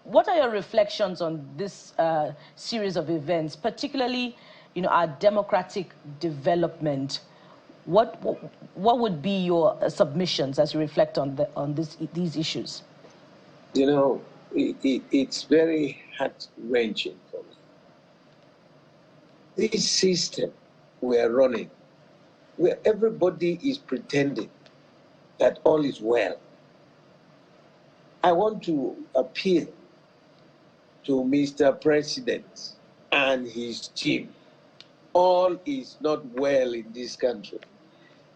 what are your reflections on this series of events, particularly, our democratic development? What would be your submissions as you reflect on these issues? It's very heart-wrenching for me. This system we are running, where everybody is pretending that all is well. I want to appeal to Mr. President and his team. All is not well in this country.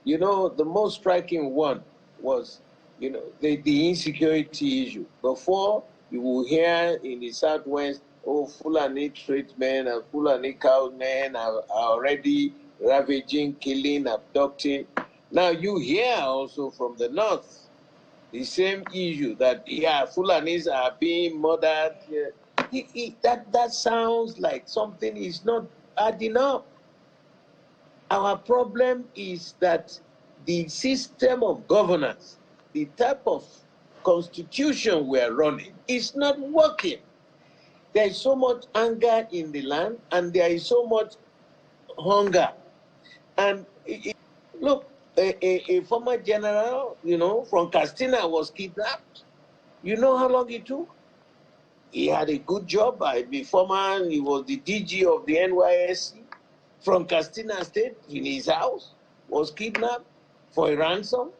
The most striking one was, the insecurity issue. Before, you will hear in the Southwest, Fulani tradesmen and Fulani cowmen are already ravaging, killing, abducting. Now you hear also from the North, the same issue that, Fulanis are being murdered. That sounds like something is not adding up. Our problem is that the system of governance, the type of constitution we are running, is not working. There is so much anger in the land, and there is so much hunger. And look, a former general, from Castina was kidnapped. You know how long it took? He had a good job. He was the DG of the NYSC. From Castina State, in his house, was kidnapped for a ransom.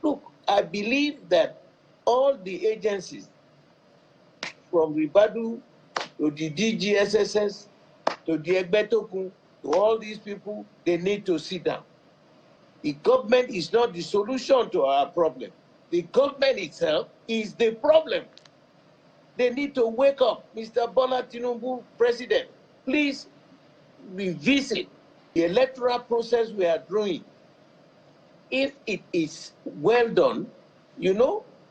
Look, I believe that all the agencies, from Ribadu to the DGSSS to the Egbetokun, to all these people, they need to sit down. The government is not the solution to our problem. The government itself is the problem. They need to wake up. Mr. Bola Tinubu, President, please revisit the electoral process we are doing. If it is well done,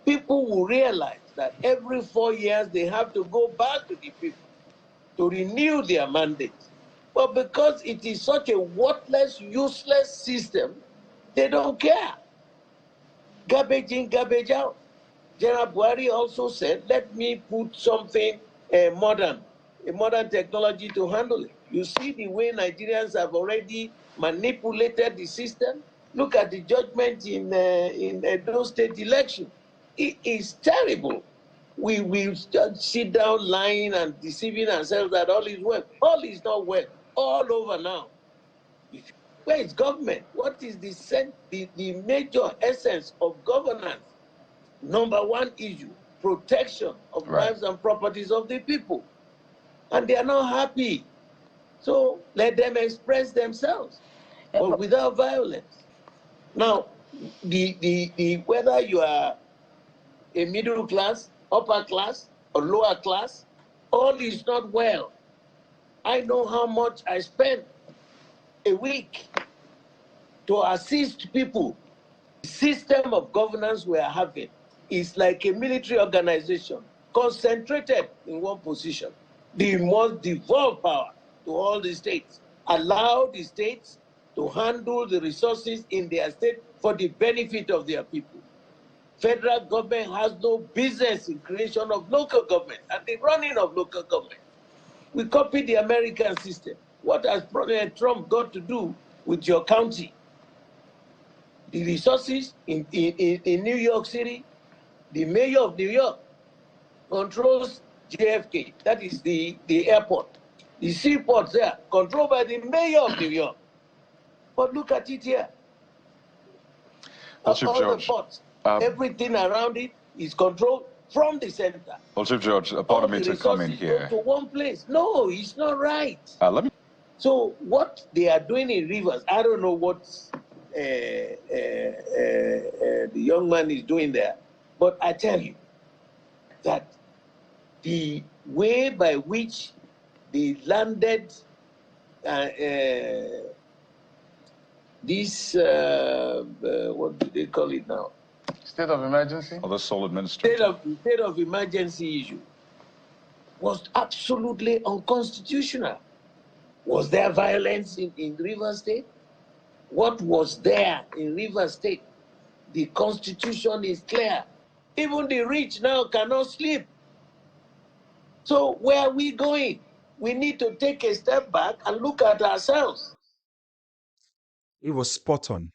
people will realize that every 4 years they have to go back to the people to renew their mandate. But because it is such a worthless, useless system, they don't care. Garbage in, garbage out. General Buhari also said, let me put something modern technology to handle it. You see the way Nigerians have already manipulated the system. Look at the judgment in Edo State election. It is terrible. We will just sit down lying and deceiving ourselves that all is well. All is not well. All over now. Where is government? What is the major essence of governance? Number one issue, protection of lives and properties of the people. And they are not happy. So let them express themselves, but without violence. Now, whether you are a middle class, upper class, or lower class, all is not well. I know how much I spend a week to assist people. The system of governance we are having is like a military organization concentrated in one position. They must devolve power to all the states. Allow the states to handle the resources in their state for the benefit of their people. Federal government has no business in creation of local government and the running of local government. We copy the American system. What has President Trump got to do with your county? The resources in New York City, the mayor of New York controls JFK, that is the airport. The seaport there, controlled by the mayor of New York. But look at it here. All the ports, everything around it is controlled from the center. Well, Chief George, pardon me to come in here. To one place. No, it's not right. So what they are doing in Rivers, I don't know what the young man is doing there, but I tell you that the way by which they landed this, what do they call it now? State of emergency? Oh, the sole administration. State of emergency issue was absolutely unconstitutional. Was there violence in Rivers State? What was there in Rivers State? The constitution is clear. Even the rich now cannot sleep So where are we going? We need to take a step back and look at ourselves. It was spot on,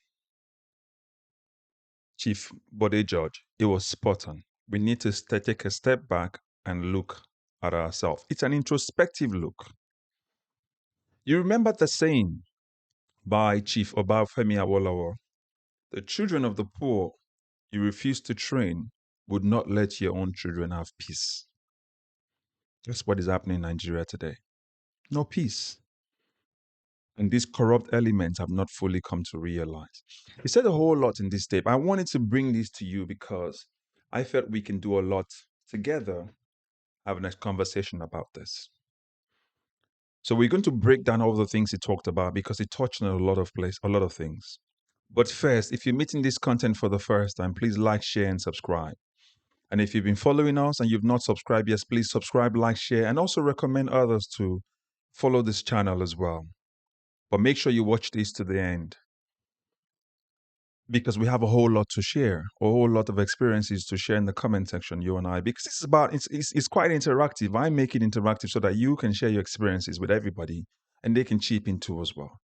Chief Bode George. It was spot on. We need to take a step back and look at ourselves. It's an introspective look. You remember the saying by Chief Obafemi Awolowo, the children of the poor you refuse to train would not let your own children have peace. That's what is happening in Nigeria today. No peace. And these corrupt elements have not fully come to realize. He said a whole lot in this tape. I wanted to bring this to you because I felt we can do a lot together having a conversation about this. So we're going to break down all the things he talked about because he touched on a lot of things. But first, if you're meeting this content for the first time, please like, share, and subscribe. And if you've been following us and you've not subscribed yet, please subscribe, like, share, and also recommend others to follow this channel as well. But make sure you watch this to the end because we have a whole lot to share, a whole lot of experiences to share in the comment section, you and I, because it's quite interactive. I make it interactive so that you can share your experiences with everybody and they can chip in too as well.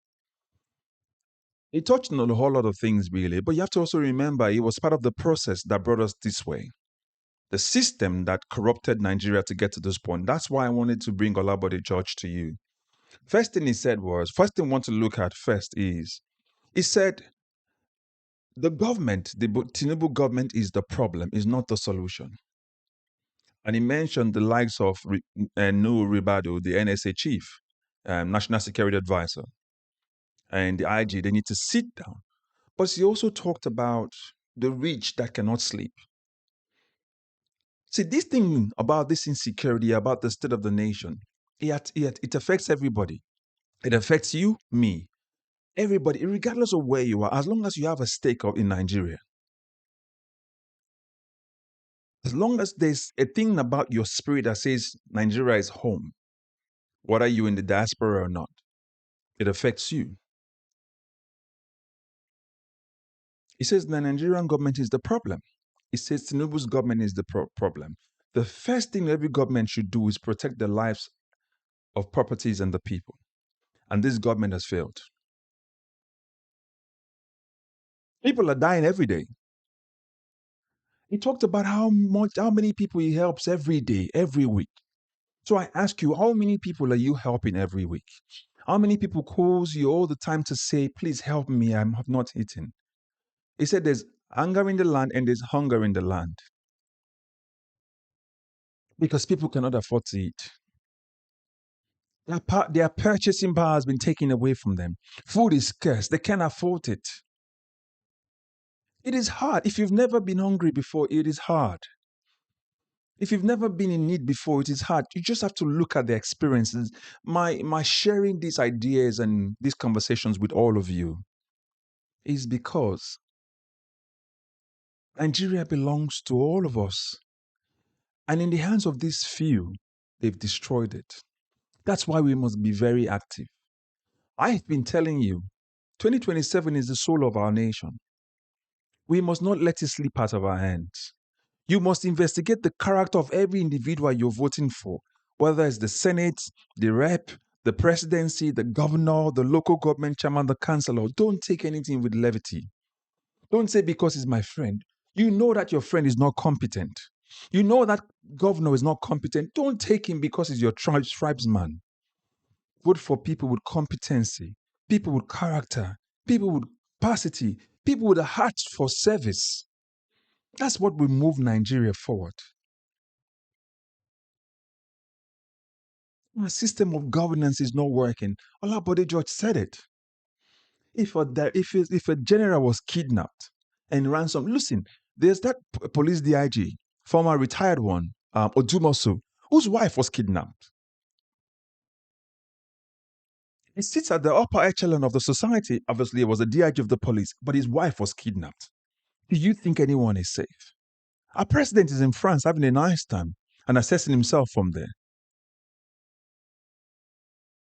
He touched on a whole lot of things really, but you have to also remember it was part of the process that brought us this way. The system that corrupted Nigeria to get to this point. That's why I wanted to bring Olabode George to you. First thing he said was, first thing I want to look at first is, he said, the government, the Tinubu government is the problem, is not the solution. And he mentioned the likes of Nuhu Ribadu, the NSA chief, National Security Advisor, and the IG. They need to sit down. But he also talked about the rich that cannot sleep. See, this thing about this insecurity, about the state of the nation, it affects everybody. It affects you, me, everybody, regardless of where you are, as long as you have a stake in Nigeria. As long as there's a thing about your spirit that says Nigeria is home, whether you're in the diaspora or not, it affects you. He says the Nigerian government is the problem. He says Tinubu's government is the problem. The first thing every government should do is protect the lives of properties and the people. And this government has failed. People are dying every day. He talked about how many people he helps every day, every week. So I ask you, how many people are you helping every week? How many people calls you all the time to say, please help me, I have not eaten? He said there's anger in the land and there's hunger in the land. Because people cannot afford to eat. Their purchasing power has been taken away from them. Food is scarce. They can't afford it. It is hard. If you've never been hungry before, it is hard. If you've never been in need before, it is hard. You just have to look at the experiences. My sharing these ideas and these conversations with all of you is because Nigeria belongs to all of us. And in the hands of these few, they've destroyed it. That's why we must be very active. I've been telling you, 2027 is the soul of our nation. We must not let it slip out of our hands. You must investigate the character of every individual you're voting for, whether it's the Senate, the rep, the presidency, the governor, the local government chairman, the councillor. Don't take anything with levity. Don't say because he's my friend. You know that your friend is not competent. You know that governor is not competent. Don't take him because he's your tribesman. Vote for people with competency, people with character, people with capacity, people with a heart for service. That's what will move Nigeria forward. Our system of governance is not working. Olabode George said it. If a general was kidnapped and ransomed, listen, there's that police DIG, former retired one, Odumosu, whose wife was kidnapped. He sits at the upper echelon of the society. Obviously, it was a DIG of the police, but his wife was kidnapped. Do you think anyone is safe? Our president is in France having a nice time and assessing himself from there.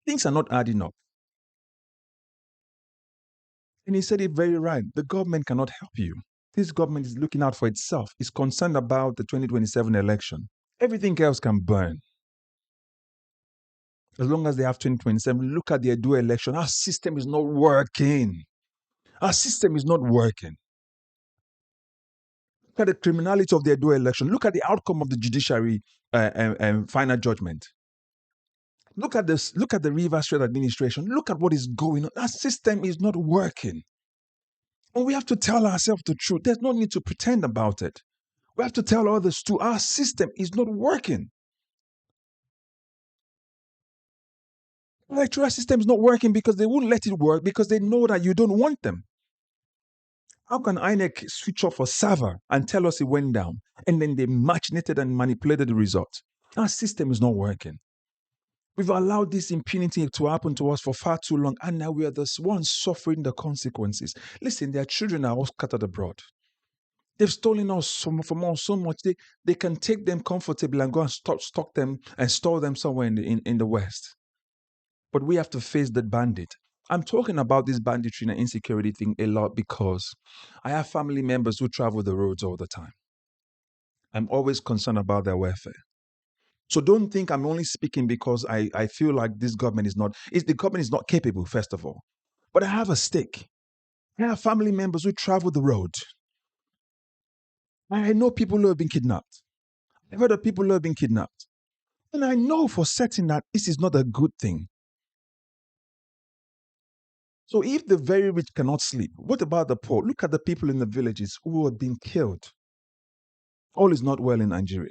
Things are not adding up. And he said it very right. The government cannot help you. This government is looking out for itself. It's concerned about the 2027 election. Everything else can burn. As long as they have 2027, look at their dual election. Our system is not working. Our system is not working. Look at the criminality of their dual election. Look at the outcome of the judiciary final judgment. Look at this. Look at the River State administration. Look at what is going on. Our system is not working. And we have to tell ourselves the truth. There's no need to pretend about it. We have to tell others too. Our system is not working. The electoral system is not working because they won't let it work because they know that you don't want them. How can INEC switch off a server and tell us it went down and then they machinated and manipulated the results? Our system is not working. We've allowed this impunity to happen to us for far too long, and now we are the ones suffering the consequences. Listen, their children are all scattered abroad. They've stolen us from us so much, they can take them comfortably and go and stock them and store them somewhere in the West. But we have to face that bandit. I'm talking about this banditry and insecurity thing a lot because I have family members who travel the roads all the time. I'm always concerned about their welfare. So don't think I'm only speaking because I feel like this government is not, the government is not capable, first of all. But I have a stake. I have family members who travel the road. I know people who have been kidnapped. I've heard of people who have been kidnapped. And I know for certain that this is not a good thing. So if the very rich cannot sleep, what about the poor? Look at the people in the villages who have been killed. All is not well in Nigeria.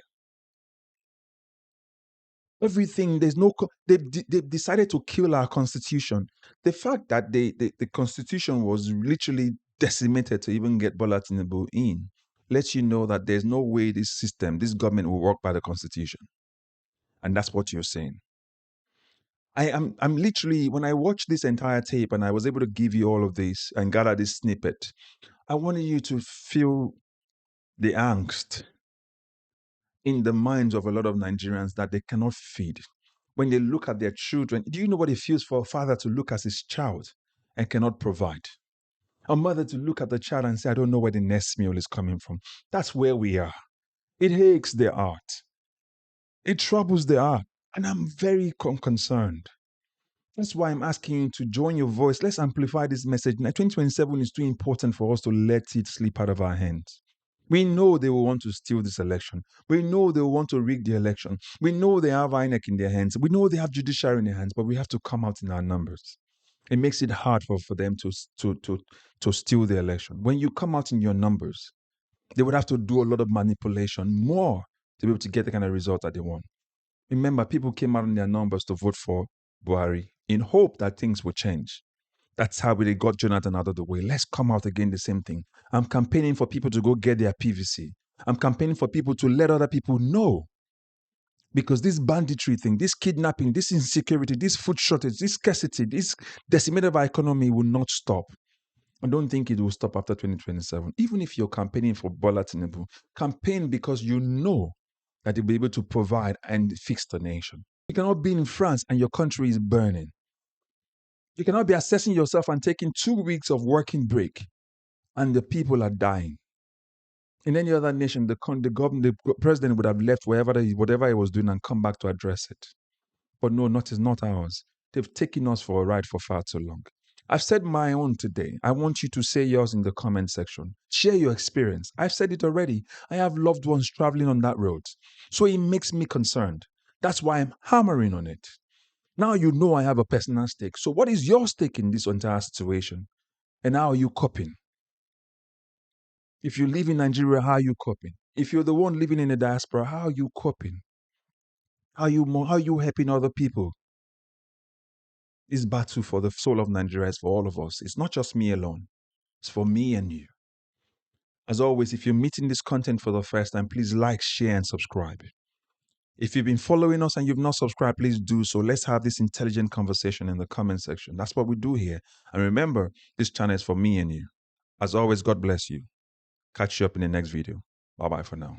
Everything, there's no, they've decided to kill our constitution. The fact that the constitution was literally decimated to even get Bola Tinubu in lets you know that there's no way this system, this government will work by the constitution. And that's what you're saying. I'm literally, when I watched this entire tape and I was able to give you all of this and gather this snippet, I wanted you to feel the angst in the minds of a lot of Nigerians that they cannot feed. When they look at their children, do you know what it feels for a father to look at his child and cannot provide? A mother to look at the child and say, I don't know where the next meal is coming from. That's where we are. It aches their heart. It troubles their heart. And I'm very concerned. That's why I'm asking you to join your voice. Let's amplify this message. Now, 2027 is too important for us to let it slip out of our hands. We know they will want to steal this election. We know they will want to rig the election. We know they have INEC in their hands. We know they have judiciary in their hands, but we have to come out in our numbers. It makes it hard for them to steal the election. When you come out in your numbers, they would have to do a lot of manipulation more to be able to get the kind of result that they want. Remember, people came out in their numbers to vote for Buhari in hope that things would change. That's how they got Jonathan out of the way. Let's come out again, the same thing. I'm campaigning for people to go get their PVC. I'm campaigning for people to let other people know. Because this banditry thing, this kidnapping, this insecurity, this food shortage, this scarcity, this decimated of our economy will not stop. I don't think it will stop after 2027. Even if you're campaigning for Bola Tinubu, campaign because you know that you'll be able to provide and fix the nation. You cannot be in France and your country is burning. You cannot be assessing yourself and taking 2 weeks of working break and the people are dying. In any other nation, the president would have left whatever he was doing and come back to address it. But no, it's not ours. They've taken us for a ride for far too long. I've said my own today. I want you to say yours in the comment section. Share your experience. I've said it already. I have loved ones traveling on that road. So it makes me concerned. That's why I'm hammering on it. Now you know I have a personal stake. So what is your stake in this entire situation? And how are you coping? If you live in Nigeria, how are you coping? If you're the one living in the diaspora, how are you coping? How are you helping other people? This battle for the soul of Nigeria is for all of us. It's not just me alone. It's for me and you. As always, if you're meeting this content for the first time, please like, share, and subscribe. If you've been following us and you've not subscribed, please do so. Let's have this intelligent conversation in the comment section. That's what we do here. And remember, this channel is for me and you. As always, God bless you. Catch you up in the next video. Bye-bye for now.